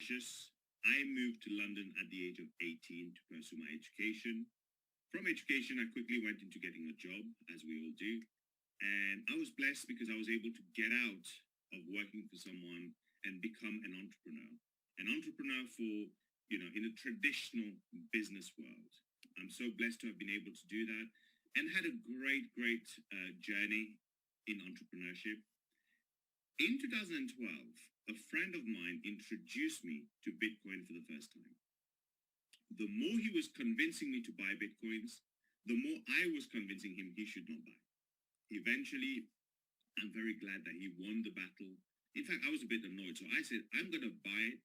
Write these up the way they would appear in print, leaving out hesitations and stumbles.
ambitious. I moved to London at the age of 18 to pursue my education. From education, I quickly went into getting a job, as we all do. And I was blessed because I was able to get out of working for someone and become an entrepreneur. An entrepreneur for, in a traditional business world. I'm so blessed to have been able to do that and had a great journey in entrepreneurship. In 2012, a friend of mine introduced me to Bitcoin for the first time. The more he was convincing me to buy Bitcoins, the more I was convincing him he should not buy. Eventually, I'm very glad that he won the battle. In fact, I was a bit annoyed. So I said, I'm going to buy it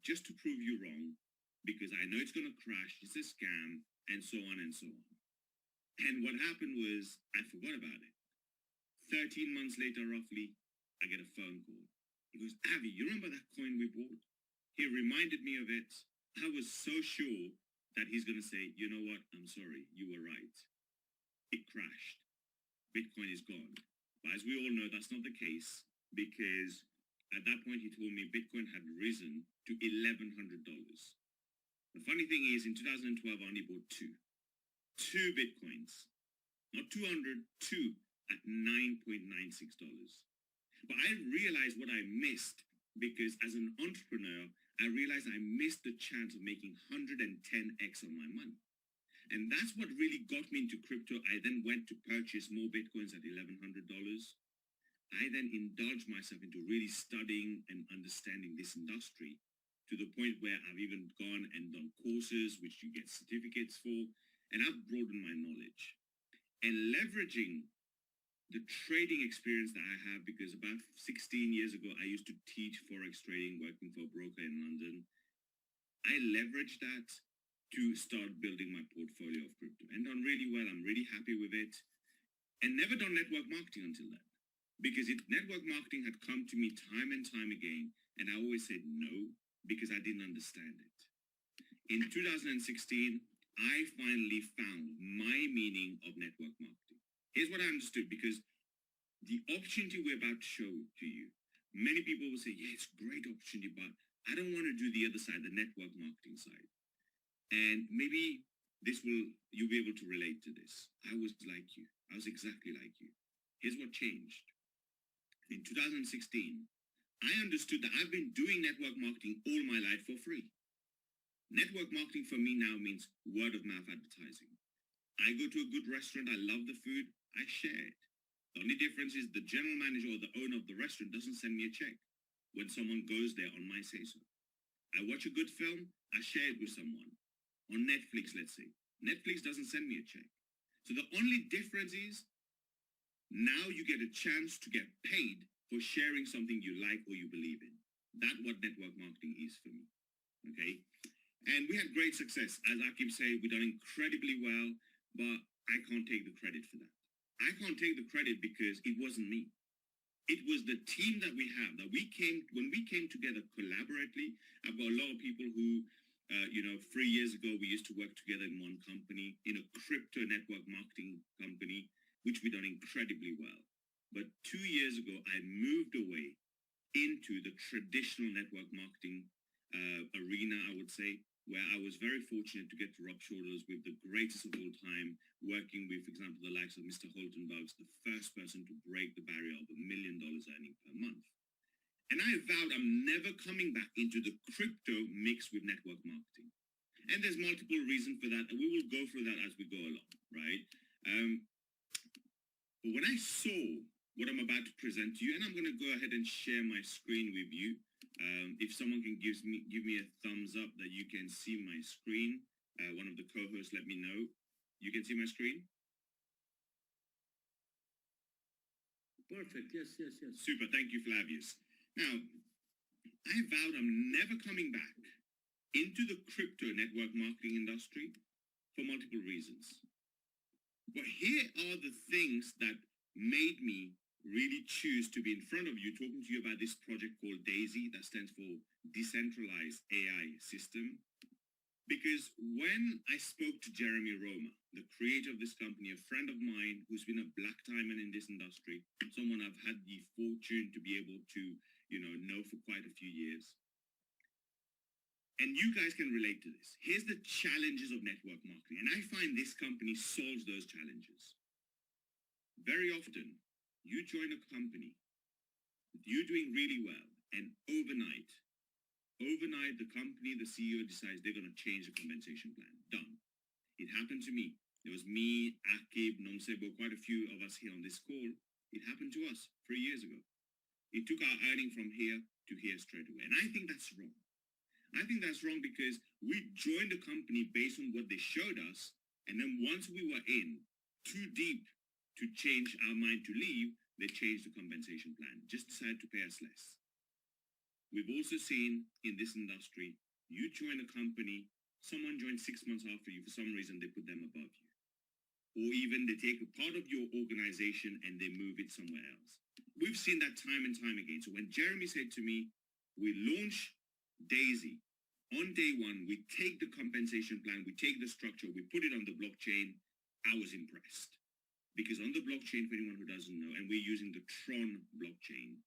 just to prove you wrong because I know it's going to crash. It's a scam and so on and so on. And what happened was I forgot about it. 13 months later, roughly, I get a phone call. He goes, Avi, you remember that coin we bought? He reminded me of it. I was so sure that he's going to say, you know what? I'm sorry. You were right. It crashed. Bitcoin is gone. But as we all know, that's not the case because at that point, he told me Bitcoin had risen to $1,100. The funny thing is, in 2012, I only bought two Bitcoins. Not 200, two at $9.96. But I realized what I missed because as an entrepreneur, I realized I missed the chance of making 110x on my money. And that's what really got me into crypto. I then went to purchase more Bitcoins at $1,100. I then indulged myself into really studying and understanding this industry to the point where I've even gone and done courses, which you get certificates for, and I've broadened my knowledge. And leveraging the trading experience that I have, because about 16 years ago, I used to teach Forex trading, working for a broker in London. I leveraged that to start building my portfolio of crypto and done really well. I'm really happy with it and never done network marketing until then because network marketing had come to me time and time again. And I always said no because I didn't understand it. In 2016, I finally found my meaning of network marketing. Here's what I understood, because the opportunity we're about to show to you, many people will say, yeah, it's a great opportunity, but I don't want to do the other side, the network marketing side. And maybe you'll be able to relate to this. I was like you. I was exactly like you. Here's what changed. In 2016, I understood that I've been doing network marketing all my life for free. Network marketing for me now means word of mouth advertising. I go to a good restaurant, I love the food, I share it. The only difference is the general manager or the owner of the restaurant doesn't send me a check when someone goes there on my say-so. I watch a good film, I share it with someone. On Netflix, let's say. Netflix doesn't send me a check. So the only difference is now you get a chance to get paid for sharing something you like or you believe in. That's what network marketing is for me. Okay? And we had great success. As I keep saying, we've done incredibly well, but I can't take the credit for that. I can't take the credit because it wasn't me. It was the team that we have, when we came together collaboratively. I've got a lot of people who, 3 years ago, we used to work together in one company, in a crypto network marketing company, which we done incredibly well. But 2 years ago, I moved away into the traditional network marketing arena, I would say, where I was very fortunate to get to rub shoulders with the greatest of all time, working with, for example, the likes of Mr. Holtenbugs, the first person to break the barrier of $1 million earning per month. And I vowed I'm never coming back into the crypto mix with network marketing. And there's multiple reasons for that, and we will go through that as we go along, right? But when I saw what I'm about to present to you, and I'm going to go ahead and share my screen with you. If someone can give me a thumbs up that you can see my screen, one of the co-hosts let me know. You can see my screen? Perfect, yes. Super, thank you, Flavius. Now, I vowed I'm never coming back into the crypto network marketing industry for multiple reasons. But here are the things that made me really choose to be in front of you talking to you about this project called DAISY, that stands for Decentralized AI System. Because when I spoke to Jeremy Roma, the creator of this company, a friend of mine who's been a black diamond in this industry, someone I've had the fortune to be able to, know for quite a few years, And you guys can relate to this. Here's the challenges of network marketing. And I find this company solves those challenges. Very often, you join a company, you're doing really well, and overnight, the company, the CEO decides they're going to change the compensation plan. Done. It happened to me. There was me, Akib, Nomsebo, quite a few of us here on this call. It happened to us 3 years ago. It took our earning from here to here straight away. And I think that's wrong. I think that's wrong because we joined the company based on what they showed us. And then once we were in too deep to change our mind to leave, they changed the compensation plan, just decided to pay us less. We've also seen in this industry, you join a company, someone joins 6 months after you, for some reason they put them above you. Or even they take a part of your organization and they move it somewhere else. We've seen that time and time again. So when Jeremy said to me, we launch Daisy, on day one, we take the compensation plan, we take the structure, we put it on the blockchain. I was impressed. Because on the blockchain, for anyone who doesn't know, and we're using the Tron blockchain,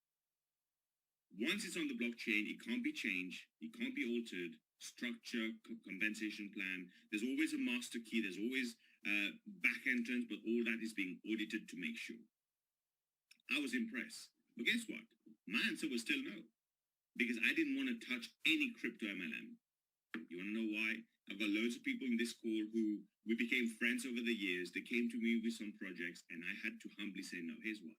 once it's on the blockchain, it can't be changed, it can't be altered. Structure, compensation plan, there's always a master key, there's always back entrance, but all that is being audited to make sure. I was impressed. But guess what? My answer was still no. Because I didn't want to touch any crypto MLM. You want to know why? I've got loads of people in this call who we became friends over the years. They came to me with some projects and I had to humbly say no. Here's why.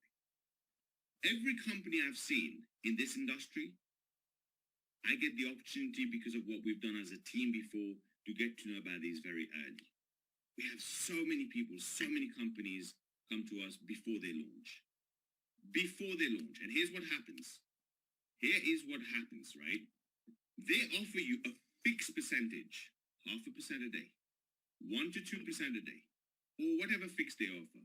Every company I've seen in this industry, I get the opportunity because of what we've done as a team before to get to know about these very early. We have so many people, so many companies come to us before they launch. Before they launch. And here's what happens. Here is what happens, right? They offer you a fixed percentage, 0.5% a day, 1 to 2% a day, or whatever fix they offer.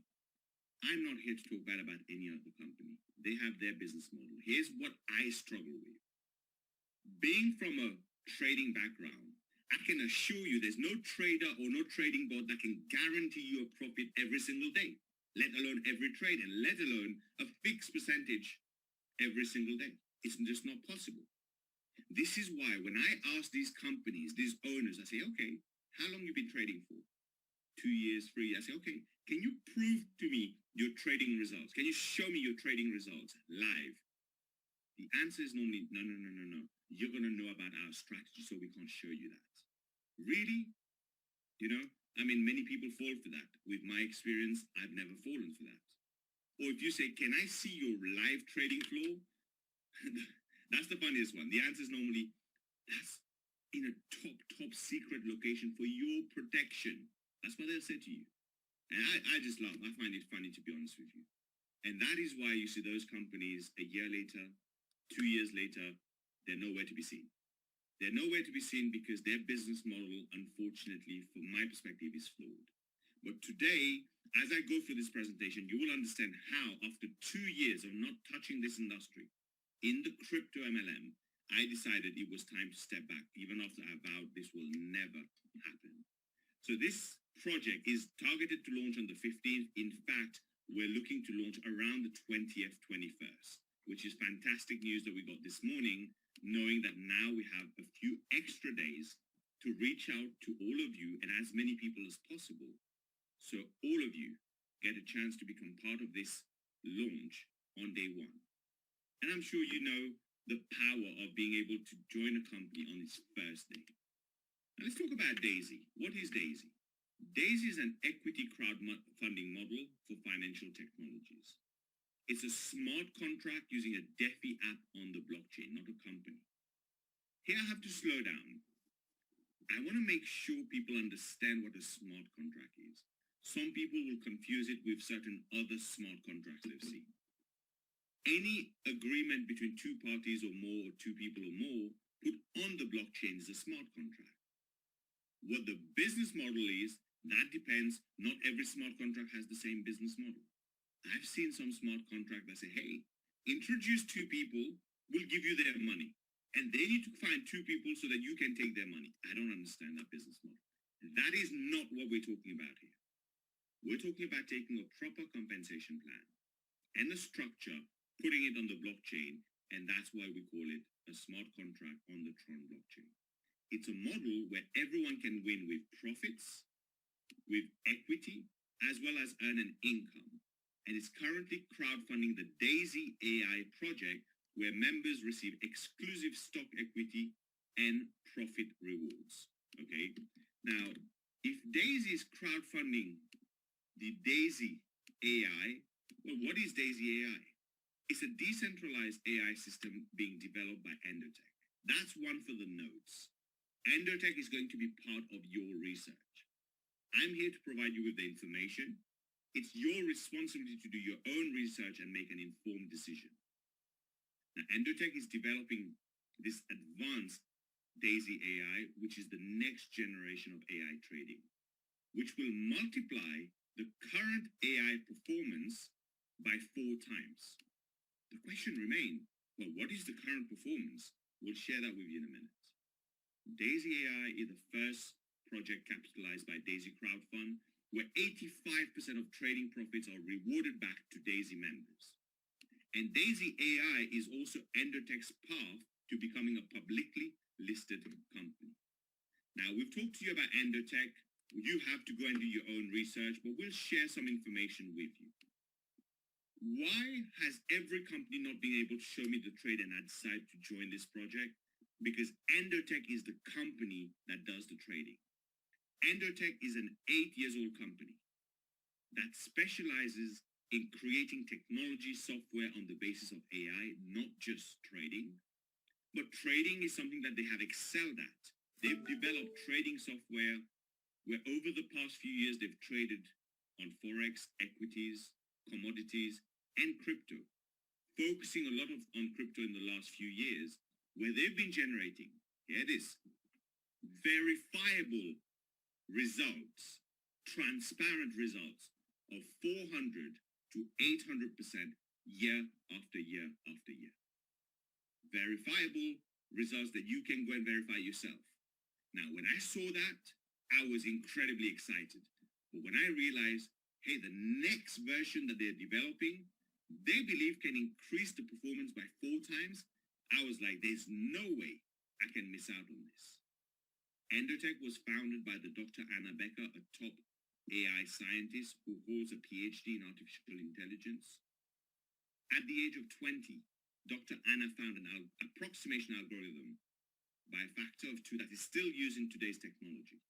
I'm not here to talk bad about any other company. They have their business model. Here's what I struggle with. Being from a trading background, I can assure you there's no trader or no trading bot that can guarantee you a profit every single day, let alone every trade, and let alone a fixed percentage every single day. It's just not possible. This is why when I ask these companies, these owners, I say, okay, how long you been trading for? 2 years, 3 years. I say, okay, can you prove to me your trading results? Can you show me your trading results live? The answer is normally, no. You're going to know about our strategy, so we can't show you that. Really? You know, I mean, many people fall for that. With my experience, I've never fallen for that. Or if you say, can I see your live trading floor? That's the funniest one. The answer is normally, that's in a top secret location for your protection. That's what they'll say to you. And I just laugh. I find it funny, to be honest with you. And that is why you see those companies a year later, 2 years later, they're nowhere to be seen. They're nowhere to be seen because their business model, unfortunately, from my perspective, is flawed. But today, as I go through this presentation, you will understand how, after 2 years of not touching this industry, in the crypto MLM, I decided it was time to step back, even after I vowed this will never happen. So this project is targeted to launch on the 15th. In fact, we're looking to launch around the 20th, 21st, which is fantastic news that we got this morning, knowing that now we have a few extra days to reach out to all of you and as many people as possible. So all of you get a chance to become part of this launch on day one. And I'm sure you know the power of being able to join a company on its first day. Now let's talk about Daisy. What is Daisy? Daisy is an equity crowdfunding model for financial technologies. It's a smart contract using a DeFi app on the blockchain, not a company. Here I have to slow down. I want to make sure people understand what a smart contract is. Some people will confuse it with certain other smart contracts they've seen. Any agreement between two parties or more, or two people or more, put on the blockchain is a smart contract. What the business model is, that depends. Not every smart contract has the same business model. I've seen some smart contract that say, hey, introduce two people, we'll give you their money. And they need to find two people so that you can take their money. I don't understand that business model. That is not what we're talking about here. We're talking about taking a proper compensation plan and a structure, putting it on the blockchain, and that's why we call it a smart contract on the Tron blockchain. It's a model where everyone can win with profits, with equity, as well as earn an income. And it's currently crowdfunding the D.AI.SY AI project, where members receive exclusive stock equity and profit rewards. Okay? Now, if D.AI.SY is crowdfunding the D.AI.SY AI, well, what is D.AI.SY AI? It's a decentralized AI system being developed by EndoTech. That's one for the nodes. EndoTech is going to be part of your research. I'm here to provide you with the information. It's your responsibility to do your own research and make an informed decision. Now, EndoTech is developing this advanced D.AI.SY AI, which is the next generation of AI trading, which will multiply the current AI performance by 4 times. The question remains, well, what is the current performance? We'll share that with you in a minute. D.AI.SY AI is the first project capitalized by D.AI.SY Crowdfund, where 85% of trading profits are rewarded back to D.AI.SY members. And D.AI.SY AI is also EndoTech's path to becoming a publicly listed company. Now, we've talked to you about EndoTech. You have to go and do your own research, but we'll share some information with you. Why has every company not been able to show me the trade and I decided to join this project? Because EndoTech is the company that does the trading. EndoTech is an 8-year-old company that specializes in creating technology software on the basis of AI, not just trading. But trading is something that they have excelled at. They've developed trading software where over the past few years they've traded on Forex, equities, commodities, and crypto, focusing a lot on crypto in the last few years, where they've been generating, here it is, verifiable results, transparent results of 400 to 800% year after year after year. Verifiable results that you can go and verify yourself. Now, when I saw that, I was incredibly excited. But when I realized, hey, the next version that they're developing, they believe can increase the performance by 4 times, I was like, there's no way I can miss out on this. EndoTech was founded by the Dr. Anna Becker, a top AI scientist who holds a PhD in artificial intelligence. At the age of 20, Dr. Anna found an approximation algorithm by a factor of 2 that is still used in today's technology.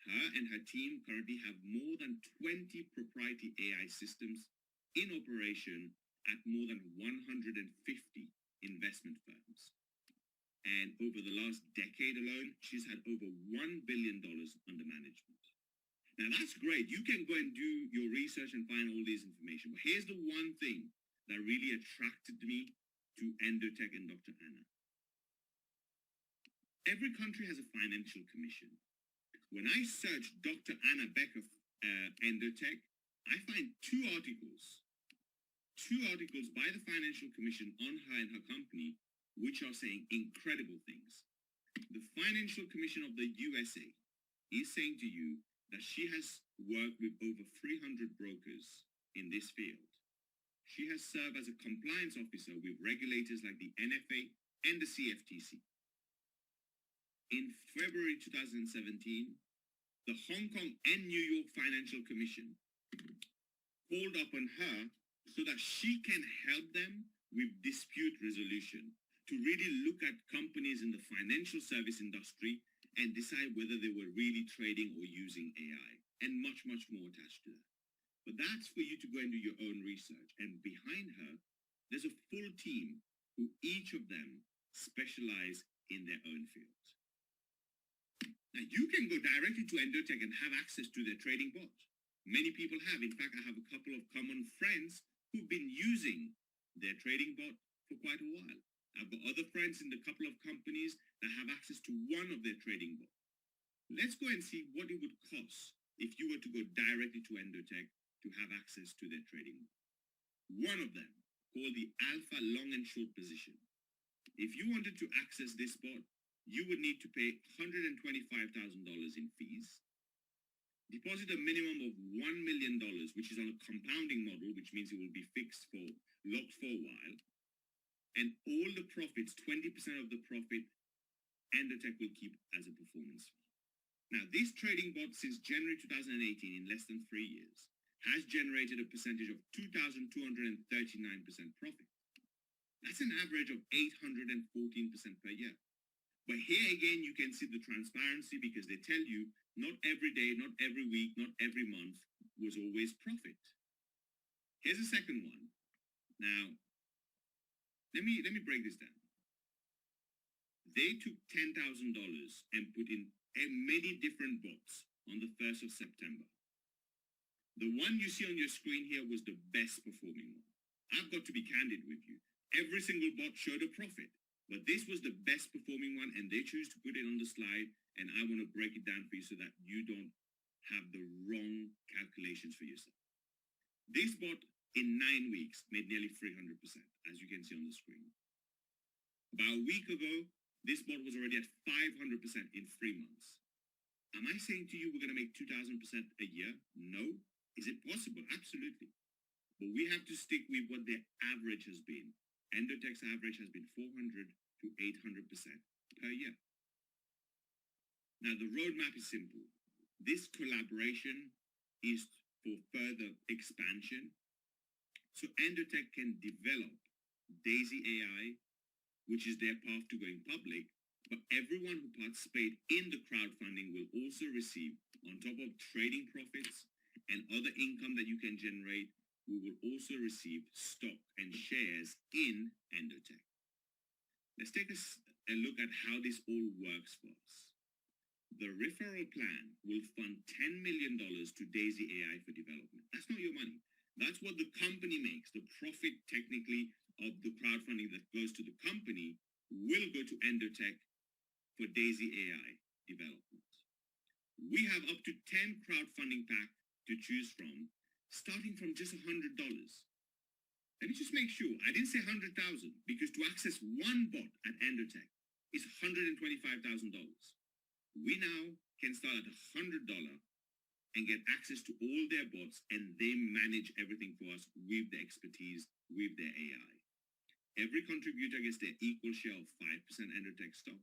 Her and her team currently have more than 20 proprietary AI systems in operation at more than 150 investment firms. And over the last decade alone, she's had over $1 billion under management. Now that's great. You can go and do your research and find all this information. But here's the one thing that really attracted me to EndoTech and Dr. Anna. Every country has a financial commission. When I search Dr. Anna Becker EndoTech, I find 2 articles by the Financial Commission on her and her company, which are saying incredible things. The Financial Commission of the USA is saying to you that she has worked with over 300 brokers in this field. She has served as a compliance officer with regulators like the NFA and the CFTC. In February 2017, the Hong Kong and New York Financial Commission called upon her so that she can help them with dispute resolution, to really look at companies in the financial service industry and decide whether they were really trading or using AI, and much, much more attached to that. But that's for you to go and do your own research. And behind her, there's a full team who each of them specialize in their own field. Now, you can go directly to EndoTech and have access to their trading bot. Many people have. In fact, I have a couple of common friends who've been using their trading bot for quite a while. I've got other friends in a couple of companies that have access to one of their trading bots. Let's go and see what it would cost if you were to go directly to EndoTech to have access to their trading bot. One of them, called the Alpha Long and Short Position. If you wanted to access this bot, you would need to pay $125,000 in fees, deposit a minimum of $1 million, which is on a compounding model, which means it will be fixed for, locked for a while, and all the profits, 20% of the profit, EndoTech will keep as a performance fee. Now, this trading bot since January 2018, in less than 3 years, has generated a percentage of 2,239% profit. That's an average of 814% per year. But here again, you can see the transparency because they tell you not every day, not every week, not every month was always profit. Here's a second one. Now, let me break this down. They took $10,000 and put in many different bots on the 1st of September. The one you see on your screen here was the best performing one. I've got to be candid with you. Every single bot showed a profit, but this was the best performing one, and they choose to put it on the slide, and I want to break it down for you so that you don't have the wrong calculations for yourself. This bot in 9 weeks made nearly 300%, as you can see on the screen. About a week ago, this bot was already at 500% in 3 months. Am I saying to you we're going to make 2,000% a year? No. Is it possible? Absolutely. But we have to stick with what their average has been. EndoTech's average has been 400 to 800% per year. Now, the roadmap is simple. This collaboration is for further expansion. So EndoTech can develop D.AI.SY AI, which is their path to going public, but everyone who participates in the crowdfunding will also receive, on top of trading profits and other income that you can generate, we will also receive stock and shares in EndoTech. Let's take a look at how this all works for us. The referral plan will fund $10 million to D.AI.SY AI for development. That's not your money. That's what the company makes. The profit, technically, of the crowdfunding that goes to the company will go to EndoTech for D.AI.SY AI development. We have up to 10 crowdfunding packs to choose from, starting from just $100. Let me just make sure. I didn't say 100,000 because to access one bot at EndoTech is $125,000. We now can start at $100 and get access to all their bots, and they manage everything for us with their expertise, with their AI. Every contributor gets their equal share of 5% EndoTech stock.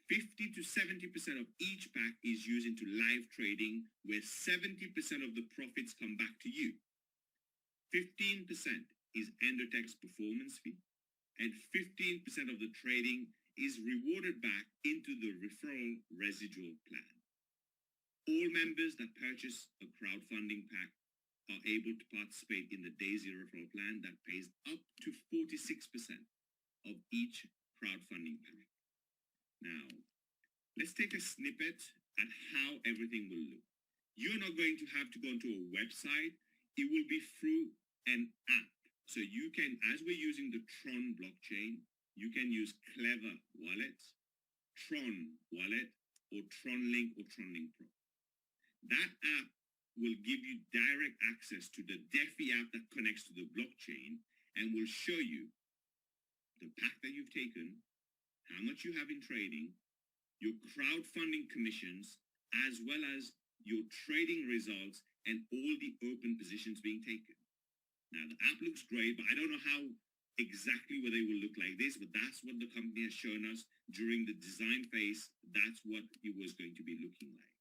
50 to 70% of each pack is used into live trading, where 70% of the profits come back to you. 15% is EndoTech's performance fee, and 15% of the trading is rewarded back into the referral residual plan. All members that purchase a crowdfunding pack are able to participate in the D.AI.SY referral plan that pays up to 46% of each crowdfunding pack. Now, let's take a snippet at how everything will look. You're not going to have to go onto a website. It will be through an app. So you can, as we're using the Tron blockchain, you can use Clever Wallet, Tron Wallet, or TronLink or TronLink Pro. That app will give you direct access to the DeFi app that connects to the blockchain and will show you the pack that you've taken, how much you have in trading, your crowdfunding commissions, as well as your trading results and all the open positions being taken. Now, the app looks great, but I don't know how exactly what they will look like this, but that's what the company has shown us during the design phase. That's what it was going to be looking like.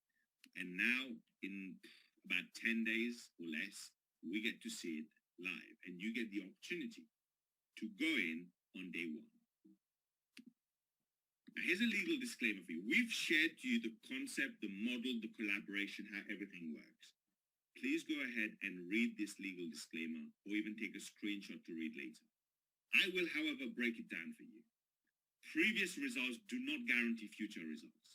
And now, in about 10 days or less, we get to see it live, and you get the opportunity to go in on day one. Now, here's a legal disclaimer for you. We've shared to you the concept, the model, the collaboration, how everything works. Please go ahead and read this legal disclaimer, or even take a screenshot to read later. I will, however, break it down for you. Previous results do not guarantee future results.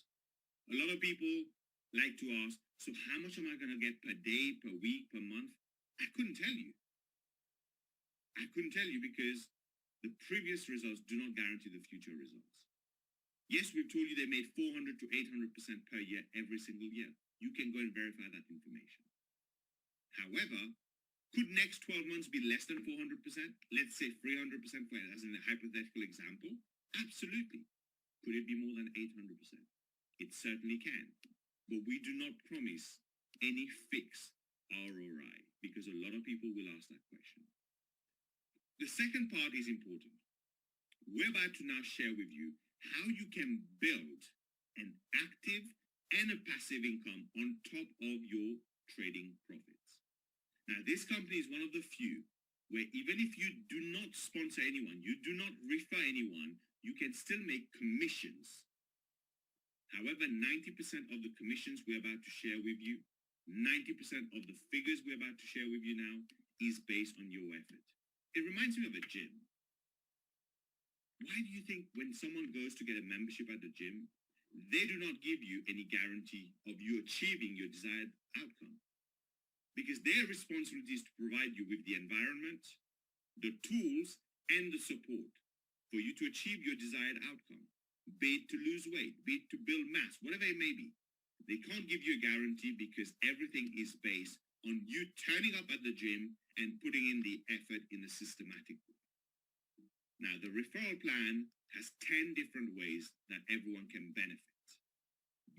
A lot of people like to ask, so how much am I going to get per day, per week, per month? I couldn't tell you. I couldn't tell you because the previous results do not guarantee the future results. Yes, we've told you they made 400 to 800% per year every single year. You can go and verify that information. However, could next 12 months be less than 400%? Let's say 300% for, as in a hypothetical example. Absolutely. Could it be more than 800%? It certainly can. But we do not promise any fixed ROI because a lot of people will ask that question. The second part is important. We're about to now share with you how you can build an active and a passive income on top of your trading profits. Now, this company is one of the few where even if you do not sponsor anyone, you do not refer anyone, you can still make commissions. However, 90% of the commissions we're about to share with you, 90% of the figures we're about to share with you now is based on your effort. It reminds me of a gym. Why do you think when someone goes to get a membership at the gym, they do not give you any guarantee of you achieving your desired outcome? Because their responsibility is to provide you with the environment, the tools, and the support for you to achieve your desired outcome, be it to lose weight, be it to build mass, whatever it may be. They can't give you a guarantee because everything is based on you turning up at the gym and putting in the effort in a systematic way. Now, the referral plan has 10 different ways that everyone can benefit.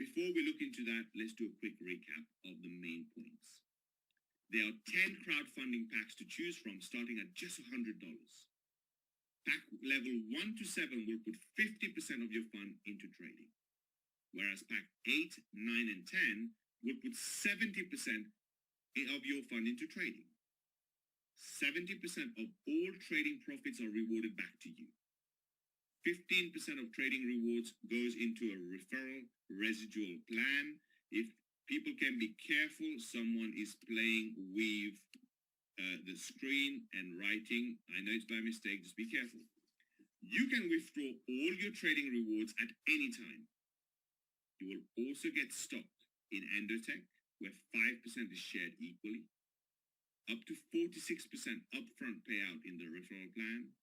Before we look into that, let's do a quick recap of the main points. There are 10 crowdfunding packs to choose from, starting at just $100. Pack level 1 to 7 will put 50% of your fund into trading, whereas pack 8, 9, and 10 will put 70% of your fund into trading. 70% of all trading profits are rewarded back to you. 15% of trading rewards goes into a referral residual plan. If people can be careful, someone is playing with the screen and writing. I know it's by mistake, just be careful. You can withdraw all your trading rewards at any time. You will also get stock in EndoTech, where 5% is shared equally, up to 46% upfront payout in the referral plan,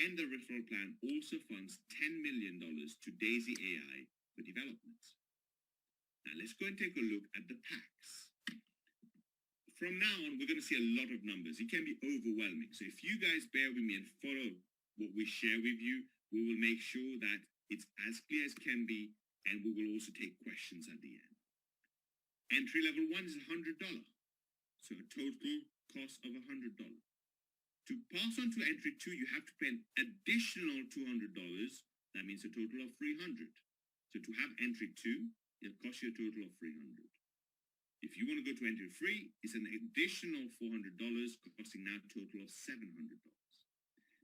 and the referral plan also funds $10 million to D.AI.SY AI for development. Now let's go and take a look at the packs. From now on, we're going to see a lot of numbers. It can be overwhelming. So if you guys bear with me and follow what we share with you, we will make sure that it's as clear as can be, and we will also take questions at the end. Entry level 1 is $100. So a total cost of $100. To pass on to entry 2, you have to pay an additional $200. That means a total of $300. So to have entry 2, it'll cost you a total of $300. If you want to go to entry 3, it's an additional $400, costing now a total of $700.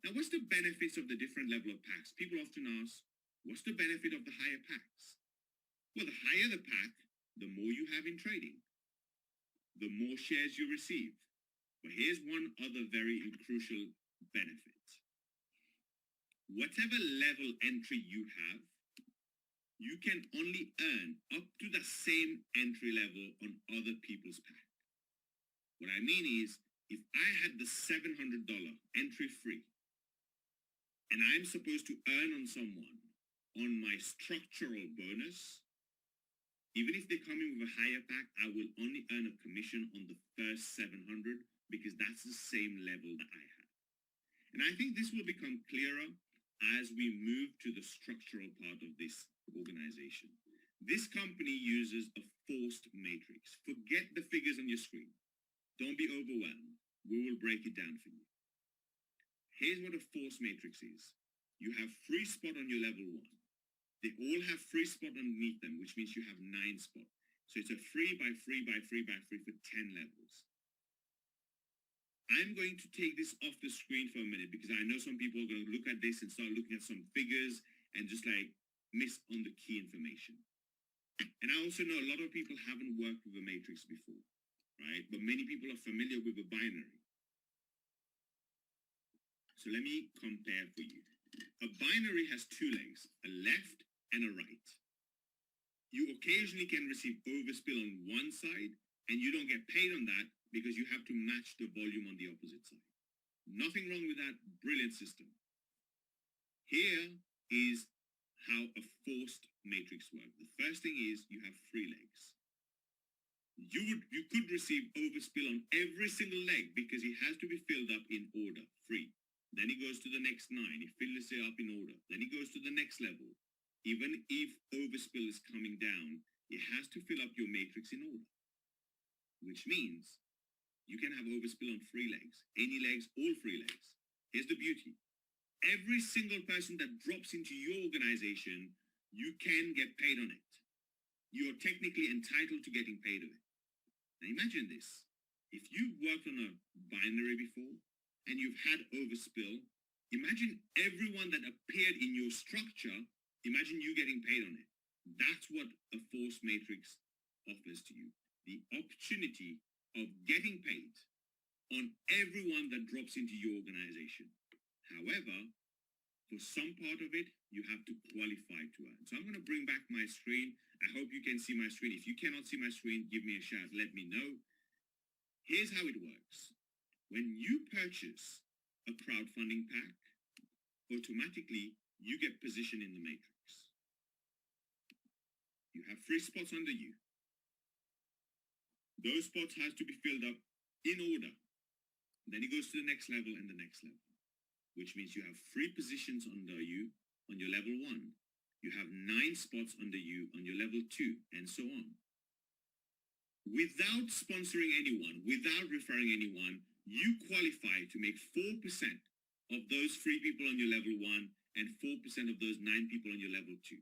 Now, what's the benefits of the different level of packs? People often ask, what's the benefit of the higher packs? Well, the higher the pack, the more you have in trading, the more shares you receive. But here's one other very crucial benefit. Whatever level entry you have, you can only earn up to the same entry level on other people's pack. What I mean is, if I had the $700 entry free, and I'm supposed to earn on someone on my structural bonus, even if they come in with a higher pack, I will only earn a commission on the first 700 because that's the same level that I have. And I think this will become clearer as we move to the structural part of this organization. This company uses a forced matrix. Forget the figures on your screen. Don't be overwhelmed. We will break it down for you. Here's what a forced matrix is. You have free spot on your level 1. They all have free spot underneath them, which means you have 9 spots. So it's a free by free by free by free for 10 levels. I'm going to take this off the screen for a minute because I know some people are going to look at this and start looking at some figures and just like miss on the key information. And I also know a lot of people haven't worked with a matrix before, right? But many people are familiar with a binary. So let me compare for you. A binary has 2 legs, a left and a right. You occasionally can receive overspill on one side, and you don't get paid on that because you have to match the volume on the opposite side. Nothing wrong with that. Brilliant system. Here is how a forced matrix works. The first thing is you have 3 legs. You could receive overspill on every single leg because it has to be filled up in order, free. Then it goes to the next 9. It fills it up in order. Then it goes to the next level. Even if overspill is coming down, it has to fill up your matrix in order. Which means you can have overspill on 3 legs. Any legs, all 3 legs. Here's the beauty. every single person that drops into your organization, you can get paid on it. You're technically entitled to getting paid on it. Now imagine this. If you've worked on a binary before and you've had overspill, imagine everyone that appeared in your structure, imagine you getting paid on it. That's what a force matrix offers to you. The opportunity of getting paid on everyone that drops into your organization. However, for some part of it, you have to qualify to earn. So I'm going to bring back my screen. I hope you can see my screen. If you cannot see my screen, give me a shout. Let me know. Here's how it works. When you purchase a crowdfunding pack, automatically you get positioned in the matrix. You have 3 spots under you. Those spots have to be filled up in order. Then it goes to the next level and the next level, which means you have 3 positions under you on your level 1. You have 9 spots under you on your level 2, and so on. Without sponsoring anyone, without referring anyone, you qualify to make 4% of those 3 people on your level 1 and 4% of those 9 people on your level 2.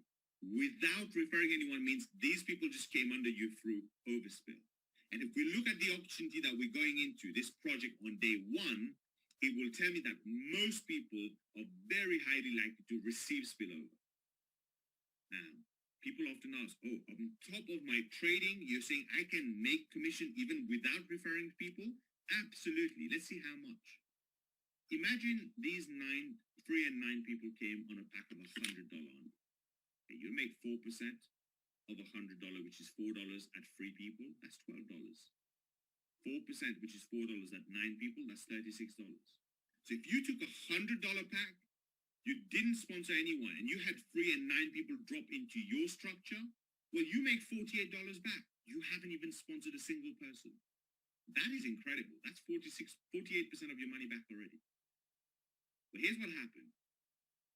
Without referring anyone means these people just came under you through overspill. And if we look at the opportunity that we're going into, this project on day 1, it will tell me that most people are very highly likely to receive spillover. Now, people often ask, oh, on top of my trading, you're saying I can make commission even without referring people? Absolutely. Let's see how much. Imagine these 3 and 9 people came on a pack of $100 on. Okay, you make 4% of $100, which is $4 at 3 people, that's $12. 4%, which is $4 at 9 people, that's $36. So if you took $100 pack, you didn't sponsor anyone, and you had 3 and 9 people drop into your structure, well, you make $48 back. You haven't even sponsored a single person. That is incredible. That's 48% of your money back already. But here's what happened.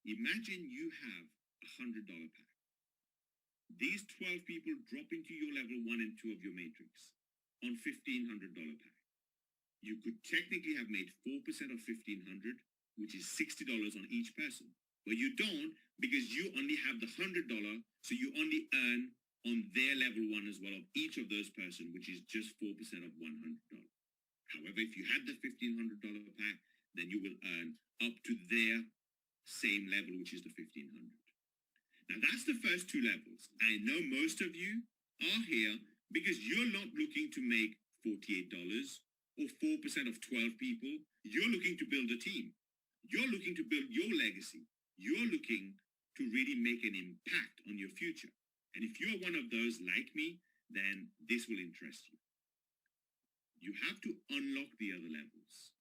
Imagine you have a $100 pack. These 12 people drop into your level 1 and 2 of your matrix on $1,500 pack. You could technically have made 4% of $1,500, which is $60 on each person. But you don't, because you only have the $100, so you only earn on their level 1 as well of each of those person, which is just 4% of $100. However, if you had the $1,500 pack, then you will earn up to their same level, which is the $1,500. Now that's the first 2 levels. I know most of you are here because you're not looking to make $48 or 4% of 12 people. You're looking to build a team. You're looking to build your legacy. You're looking to really make an impact on your future. And if you're one of those like me, then this will interest you. You have to unlock the other levels.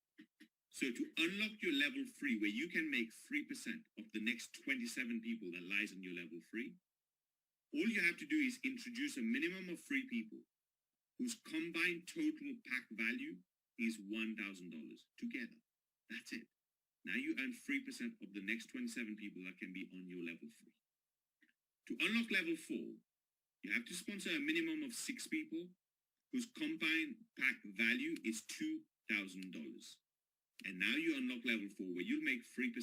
So to unlock your level 3, where you can make 3% of the next 27 people that lies on your level 3, all you have to do is introduce a minimum of 3 people whose combined total pack value is $1,000 together. That's it. Now you earn 3% of the next 27 people that can be on your level 3. To unlock level 4, you have to sponsor a minimum of 6 people whose combined pack value is $2,000. And now you unlock level 4, where you'll make 3%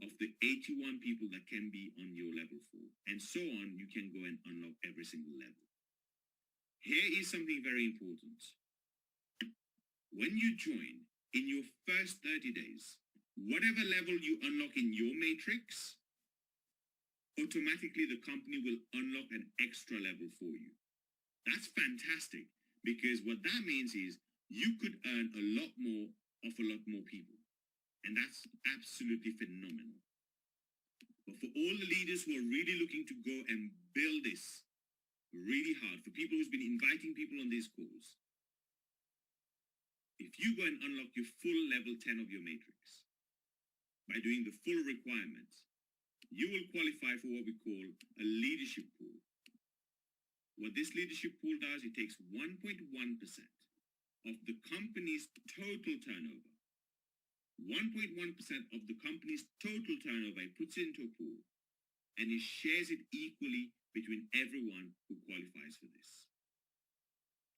of the 81 people that can be on your level 4. And so on, you can go and unlock every single level. Here is something very important. When you join, in your first 30 days, whatever level you unlock in your matrix, automatically the company will unlock an extra level for you. That's fantastic, because what that means is you could earn a lot more of a lot more people. And that's absolutely phenomenal. But for all the leaders who are really looking to go and build this really hard, for people who's been inviting people on these calls, if you go and unlock your full level 10 of your matrix by doing the full requirements, you will qualify for what we call a leadership pool. What this leadership pool does, it takes 1.1% of the company's total turnover. 1.1% of the company's total turnover, it puts it into a pool, and it shares it equally between everyone who qualifies for this.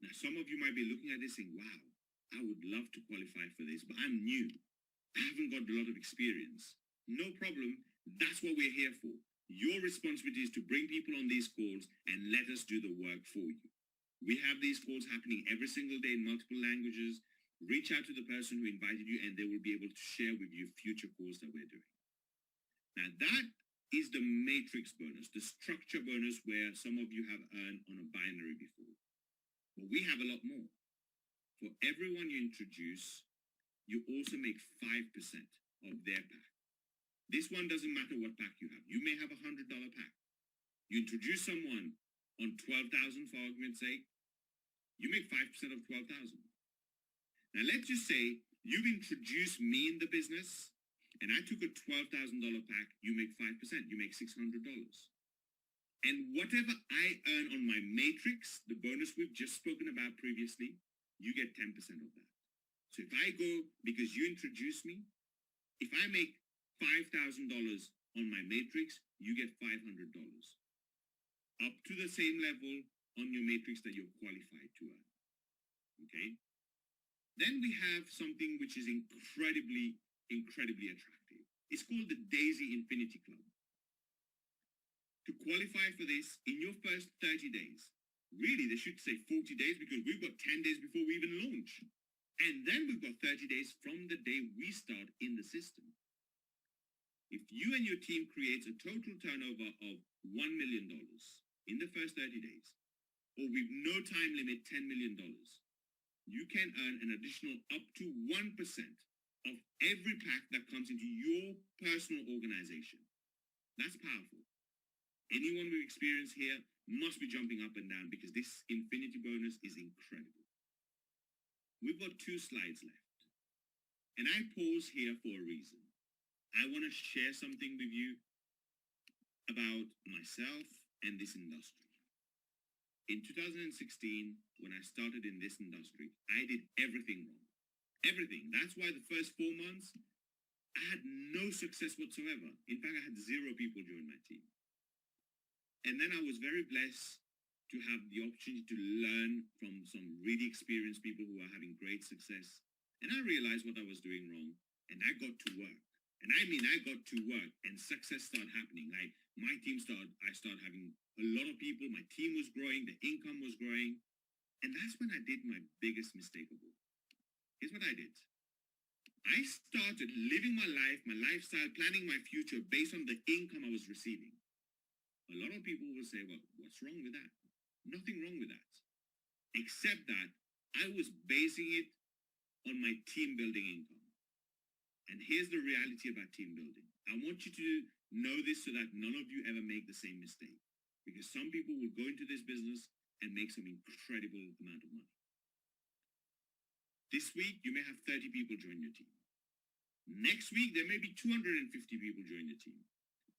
Now, some of you might be looking at this saying, wow, I would love to qualify for this, but I'm new. I haven't got a lot of experience. No problem. That's what we're here for. Your responsibility is to bring people on these calls and let us do the work for you. We have these calls happening every single day in multiple languages. Reach out to the person who invited you and they will be able to share with you future calls that we're doing. Now that is the matrix bonus, the structure bonus where some of you have earned on a binary before. But we have a lot more. For everyone you introduce, you also make 5% of their pack. This one doesn't matter what pack you have. You may have $100 pack. You introduce someone on 12,000 for argument's sake, you make 5% of 12,000. Now let's just say you've introduced me in the business and I took a $12,000 pack, you make 5%, you make $600. And whatever I earn on my matrix, the bonus we've just spoken about previously, you get 10% of that. So if I go, because you introduced me, if I make $5,000 on my matrix, you get $500. Up to the same level on your matrix that you're qualified to earn. Okay? Then we have something which is incredibly attractive. It's called the Daisy Infinity Club. To qualify for this, in your first 30 days, really they should say 40 days because we've got 10 days before we even launch. And then we've got 30 days from the day we start in the system. If you and your team creates a total turnover of $1 million in the first 30 days, or with no time limit $10 million, you can earn an additional up to 1% of every pack that comes into your personal organization. That's powerful. Anyone we experience here must be jumping up and down because this infinity bonus is incredible. We've got 2 slides left. And I pause here for a reason. I want to share something with you about myself and this industry. In 2016, when I started in this industry, I did everything wrong. Everything. That's why the first 4 months, I had no success whatsoever. In fact, I had 0 people join my team. And then I was very blessed to have the opportunity to learn from some really experienced people who are having great success. And I realized what I was doing wrong, and I got to work. And I mean, I got to work and success started happening. Like I started having a lot of people, my team was growing, the income was growing. And that's when I did my biggest mistake of all. Here's what I did. I started living my life, my lifestyle, planning my future based on the income I was receiving. A lot of people will say, well, what's wrong with that? Nothing wrong with that. Except that I was basing it on my team building income. And here's the reality about team building. I want you to know this so that none of you ever make the same mistake. Because some people will go into this business and make some incredible amount of money. This week, you may have 30 people join your team. Next week, there may be 250 people join your team.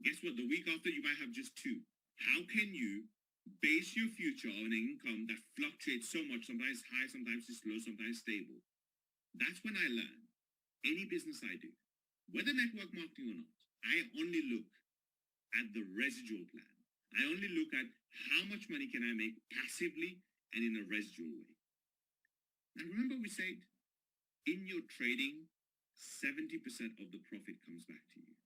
Guess what? The week after, you might have just 2. How can you base your future on an income that fluctuates so much, sometimes high, sometimes it's low, sometimes stable? That's when I learned. Any business I do, whether network marketing or not, I only look at the residual plan. I only look at how much money can I make passively and in a residual way. Now remember we said, in your trading, 70% of the profit comes back to you.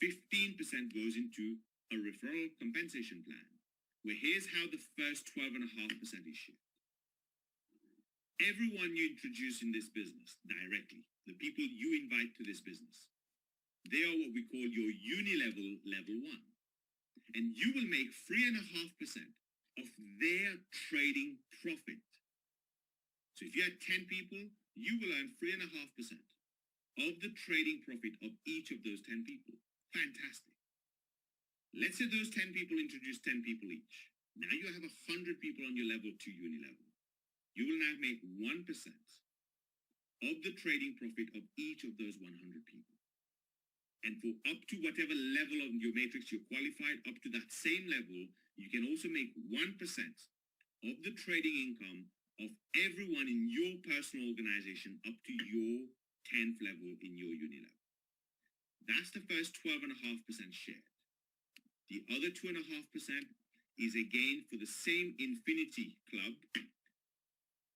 15% goes into a referral compensation plan, where here's how the first 12.5% is shared. Everyone you introduce in this business directly, the people you invite to this business, they are what we call your uni-level, level 1. And you will make 3.5% of their trading profit. So if you had 10 people, you will earn 3.5% of the trading profit of each of those 10 people. Fantastic. Let's say those 10 people introduce 10 people each. Now you have 100 people on your level 2 uni level. You will now make 1% of the trading profit of each of those 100 people. And for up to whatever level of your matrix you're qualified, up to that same level, you can also make 1% of the trading income of everyone in your personal organization up to your 10th level in your uni level. That's the first 12.5% shared. The other 2.5% is again for the same infinity club.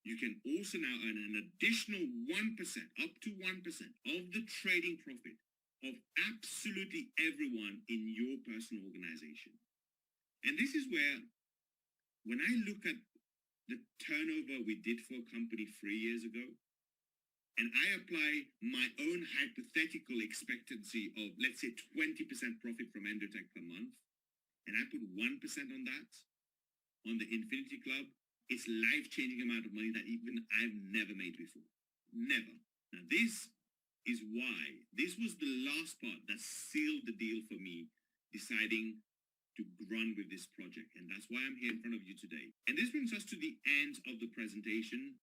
You can also now earn an additional 1%, up to 1% of the trading profit of absolutely everyone in your personal organization. And this is where, when I look at the turnover we did for a company 3 years ago, and I apply my own hypothetical expectancy of, let's say, 20% profit from EndoTech per month, and I put 1% on that, on the Infinity Club, it's life-changing amount of money that even I've never made before. Never. Now, this is why, this was the last part that sealed the deal for me, deciding to run with this project. And that's why I'm here in front of you today. And this brings us to the end of the presentation.